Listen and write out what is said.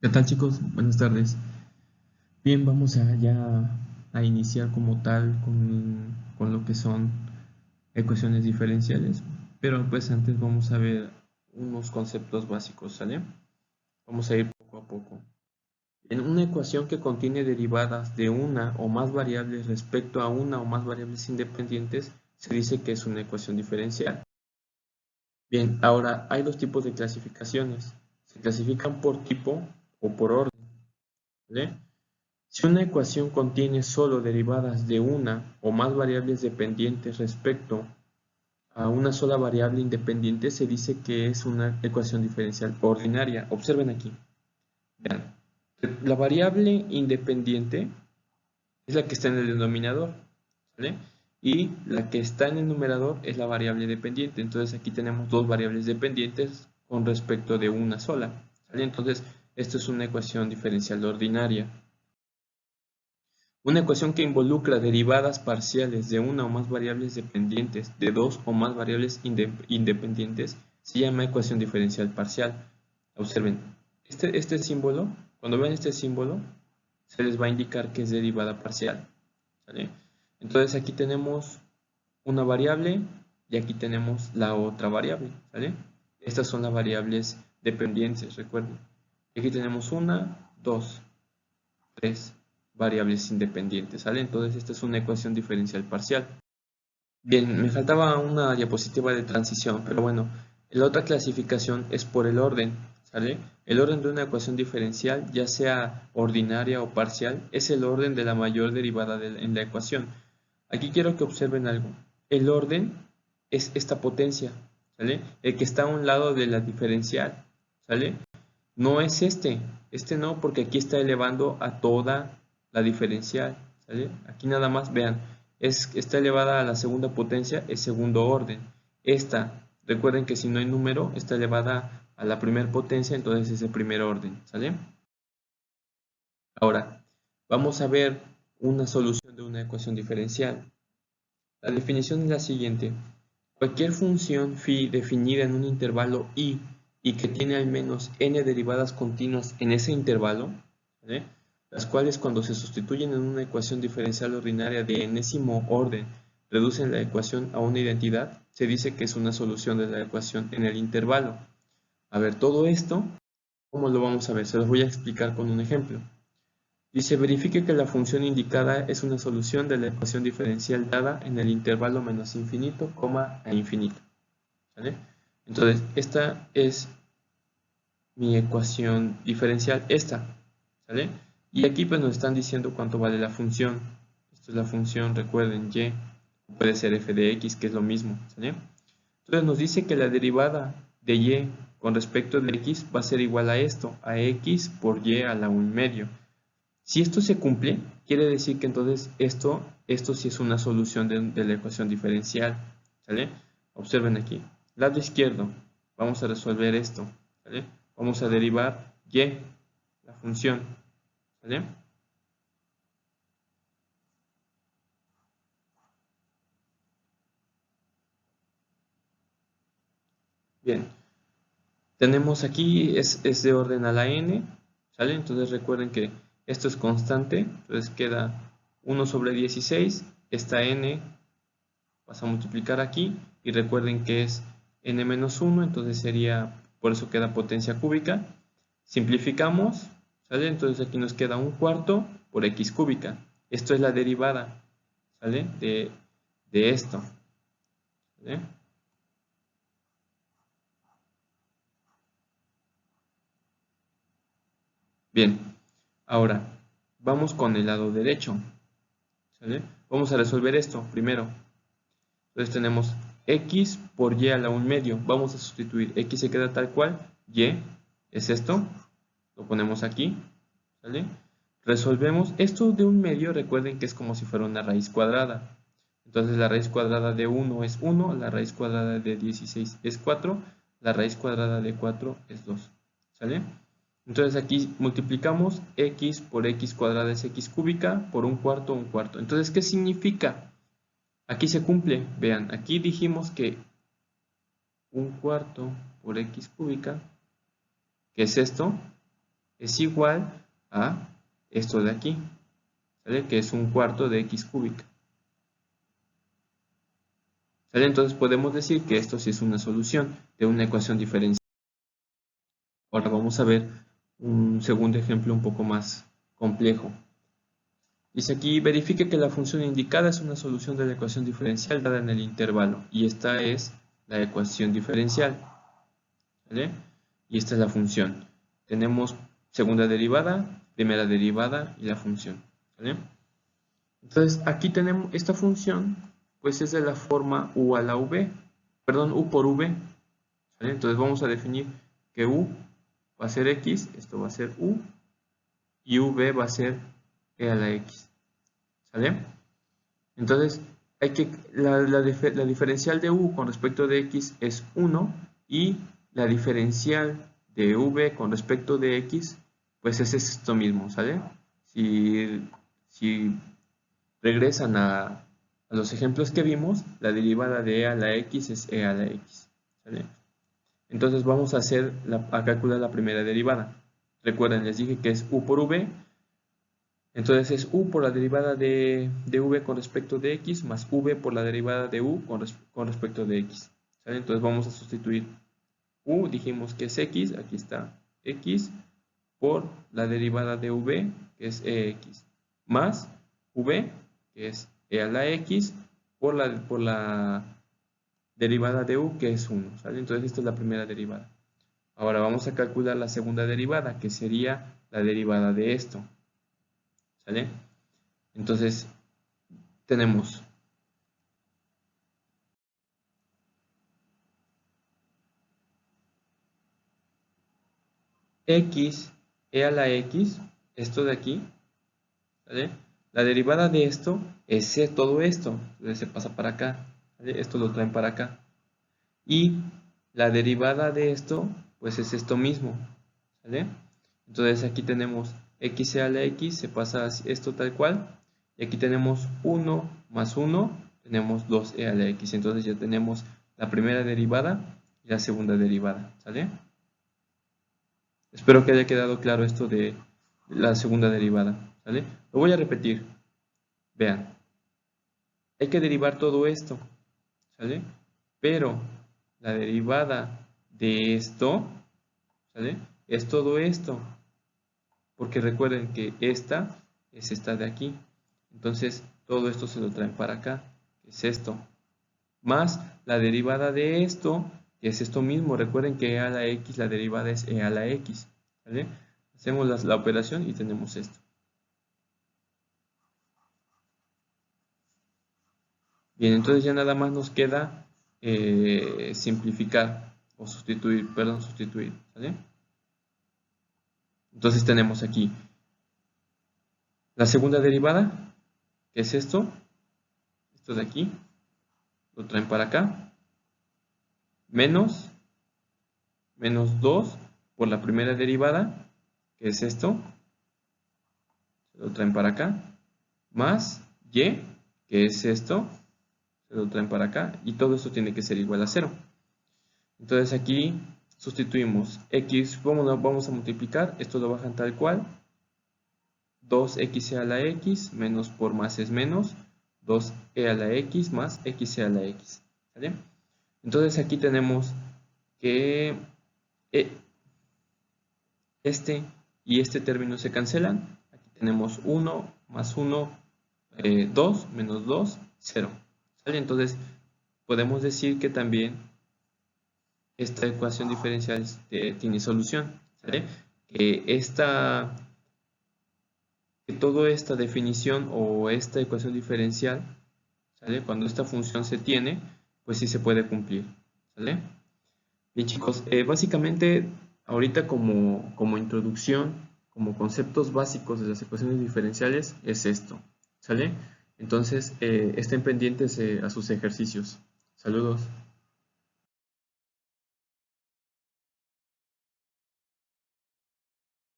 ¿Qué tal, chicos? Buenas tardes. Bien, vamos a ya a iniciar como tal con lo que son ecuaciones diferenciales, pero pues antes vamos a ver unos conceptos básicos, ¿sale? Vamos a ir poco a poco. En una ecuación que contiene derivadas de una o más variables respecto a una o más variables independientes, se dice que es una ecuación diferencial. Bien, ahora hay dos tipos de clasificaciones. Se clasifican por tipo o por orden, ¿vale? Si una ecuación contiene solo derivadas de una o más variables dependientes respecto a una sola variable independiente, se dice que es una ecuación diferencial ordinaria. Observen aquí. Vean, la variable independiente es la que está en el denominador, ¿vale? Y la que está en el numerador es la variable dependiente. Entonces aquí tenemos dos variables dependientes con respecto de una sola, ¿vale? Entonces esto es una ecuación diferencial ordinaria. Una ecuación que involucra derivadas parciales de una o más variables dependientes de dos o más variables independientes se llama ecuación diferencial parcial. Observen, este símbolo, cuando vean este símbolo, se les va a indicar que es derivada parcial, ¿vale? Entonces aquí tenemos una variable y aquí tenemos la otra variable, ¿vale? Estas son las variables dependientes, recuerden. Aquí tenemos una, dos, tres variables independientes, ¿sale? Entonces esta es una ecuación diferencial parcial. Bien, me faltaba una diapositiva de transición, pero bueno, la otra clasificación es por el orden, ¿sale? El orden de una ecuación diferencial, ya sea ordinaria o parcial, es el orden de la mayor derivada en la ecuación. Aquí quiero que observen algo. El orden es esta potencia, ¿sale? El que está a un lado de la diferencial, ¿sale? No es este no, porque aquí está elevando a toda la diferencial, ¿sale? Aquí nada más, vean, está elevada a la segunda potencia, es segundo orden. Esta, recuerden que si no hay número, está elevada a la primera potencia, entonces es el primer orden, ¿sale? Ahora, vamos a ver una solución de una ecuación diferencial. La definición es la siguiente. Cualquier función phi definida en un intervalo y que tiene al menos n derivadas continuas en ese intervalo, ¿vale? Las cuales cuando se sustituyen en una ecuación diferencial ordinaria de enésimo orden reducen la ecuación a una identidad, se dice que es una solución de la ecuación en el intervalo. A ver, todo esto, ¿cómo lo vamos a ver? Se los voy a explicar con un ejemplo. Dice, verifique que la función indicada es una solución de la ecuación diferencial dada en el intervalo menos infinito, a infinito. ¿Vale? Entonces, esta es mi ecuación diferencial, esta. ¿Vale? Y aquí pues nos están diciendo cuánto vale la función. Esto es la función, recuerden, y. Puede ser f de x, que es lo mismo. ¿Vale? Entonces nos dice que la derivada de y con respecto de x va a ser igual a esto, a x por y a la 1/2. Si esto se cumple, quiere decir que entonces esto sí es una solución de la ecuación diferencial, ¿sale? Observen aquí, lado izquierdo, vamos a resolver esto, ¿sale? Vamos a derivar y, la función, ¿sale? Bien, tenemos aquí, es de orden a la n, ¿sale? Entonces recuerden que esto es constante, entonces queda 1 sobre 16, esta n vas a multiplicar aquí y recuerden que es n-1, entonces sería, por eso queda potencia cúbica. Simplificamos, ¿sale? Entonces aquí nos queda un cuarto por x cúbica. Esto es la derivada, ¿sale? De esto, ¿sale? Bien, ahora vamos con el lado derecho, ¿sale? Vamos a resolver esto primero. Entonces tenemos x por y a la 1/2. Vamos a sustituir. X se queda tal cual. Y es esto. Lo ponemos aquí. ¿Sale? Resolvemos. Esto de 1/2, recuerden que es como si fuera una raíz cuadrada. Entonces la raíz cuadrada de 1 es 1. La raíz cuadrada de 16 es 4. La raíz cuadrada de 4 es 2. ¿Sale? Entonces aquí multiplicamos x por x cuadrada es x cúbica por un cuarto, un cuarto. Entonces, ¿qué significa? Aquí se cumple, vean, aquí dijimos que un cuarto por x cúbica, que es esto, es igual a esto de aquí, ¿sale? Que es 1/4 de x cúbica. ¿Sale? Entonces podemos decir que esto sí es una solución de una ecuación diferencial. Ahora vamos a ver un segundo ejemplo un poco más complejo. Dice aquí, verifique que la función indicada es una solución de la ecuación diferencial dada en el intervalo. Y esta es la ecuación diferencial. ¿Vale? Y esta es la función. Tenemos segunda derivada, primera derivada y la función. ¿Vale? Entonces aquí tenemos esta función, pues es de la forma u a la v, perdón, u por v. ¿Vale? Entonces vamos a definir que u va a ser x, esto va a ser u, y v va a ser e a la x. ¿Sale? Entonces, la diferencial de u con respecto de x es 1 y la diferencial de v con respecto de x, pues es esto mismo, ¿sale? Si regresan a los ejemplos que vimos, la derivada de e a la x es e a la x, ¿sale? Entonces vamos a calcular la primera derivada. Recuerden, les dije que es u por v. Entonces es u por la derivada de v con respecto de x más v por la derivada de u con respecto de x. ¿Sale? Entonces vamos a sustituir u, dijimos que es x, aquí está x, por la derivada de v, que es ex, más v, que es e a la x, por la derivada de u, que es 1. ¿Sale? Entonces esta es la primera derivada. Ahora vamos a calcular la segunda derivada, que sería la derivada de esto. ¿Sale? Entonces tenemos x e a la x, esto de aquí, ¿vale? La derivada de esto es todo esto, entonces se pasa para acá, ¿vale? Esto lo traen para acá. Y la derivada de esto, pues es esto mismo, ¿vale? Entonces aquí tenemos x e a la x, se pasa esto tal cual, y aquí tenemos 1 más 1, tenemos 2e a la x, entonces ya tenemos la primera derivada y la segunda derivada, ¿sale? Espero que haya quedado claro esto de la segunda derivada, ¿sale? Lo voy a repetir. Vean, hay que derivar todo esto, ¿sale? Pero la derivada de esto, ¿sale? Es todo esto, porque recuerden que esta es esta de aquí. Entonces, todo esto se lo traen para acá, que es esto. Más la derivada de esto, que es esto mismo. Recuerden que e a la x, la derivada es e a la x. ¿Vale? Hacemos la operación y tenemos esto. Bien, entonces ya nada más nos queda simplificar o sustituir, sustituir. ¿Vale? Entonces tenemos aquí la segunda derivada, que es esto de aquí, lo traen para acá, menos 2 por la primera derivada, que es esto, se lo traen para acá, más y, que es esto, se lo traen para acá, y todo esto tiene que ser igual a 0. Entonces aquí sustituimos x, vamos a multiplicar, esto lo bajan tal cual, 2x a la x, menos por más es menos, 2e a la x más x a la x. ¿Vale? Entonces aquí tenemos que este y este término se cancelan. Aquí tenemos 1 más 1, 2 menos 2, 0. ¿Sale? Entonces podemos decir que también esta ecuación diferencial tiene solución. ¿Sale? Que toda esta definición o esta ecuación diferencial, ¿sale? Cuando esta función se tiene, pues sí se puede cumplir, ¿sale? Bien chicos, básicamente ahorita como introducción, como conceptos básicos de las ecuaciones diferenciales es esto, ¿sale? Entonces estén pendientes a sus ejercicios. Saludos.